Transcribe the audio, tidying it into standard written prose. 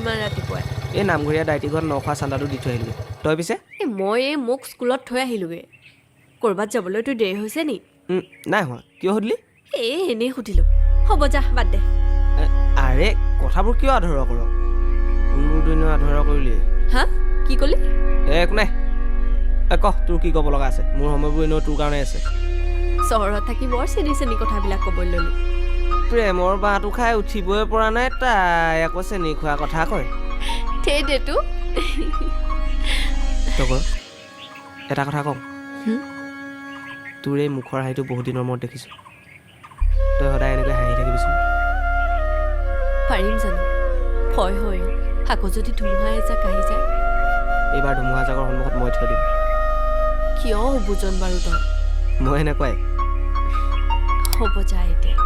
ইমান ৰাতিপুৱাই এই নামঘৰীয়া ডাইটিঘৰত নখোৱা চান্দাটো দি থৈ আহিলোঁ তই পিছে মই মোক স্কুলত থৈ আহিলোগৈ ক'ৰবাত যাবলৈতো দেৰি হৈছে নি নাই হোৱা কিয় সুধিলি এনেই সুধিলোঁ হ'ব যা বাদ দে আৰে কথাবোৰ কিয় আধৰুৱা কৰ কোনবোৰ দিনো আধৰুৱা কৰিলি হা কি ক'লি একো নাই কহ তোৰ কি ক'ব লগা আছে মোৰ সময়বোৰ এনেও তোৰ কাৰণে আছে চহৰত থাকি বৰ চেনি চেনি কথাবিলাক ক'বলৈ ল'লি প্ৰেমৰ বাঁহটো খাই উঠিবই পৰা নাই তাই আকৌ চেনি খোৱা কথা কয় থে দেতো তই এটা কথা কওঁ তোৰ এই মুখৰ হাঁহিটো বহুত দিনৰ মূৰত দেখিছোঁ তই সদায় এনেকৈ হাঁহি থাকিবিচোন পাৰিম জানো ভয় হয় আকৌ যদি ধুমুহা এজাক আহি যায় এইবাৰ ধুমুহা জাকৰ সন্মুখত মই থৈ দিম কিয় বুজন বাৰু তই মই এনেকুৱাই হ'ব যা এতিয়া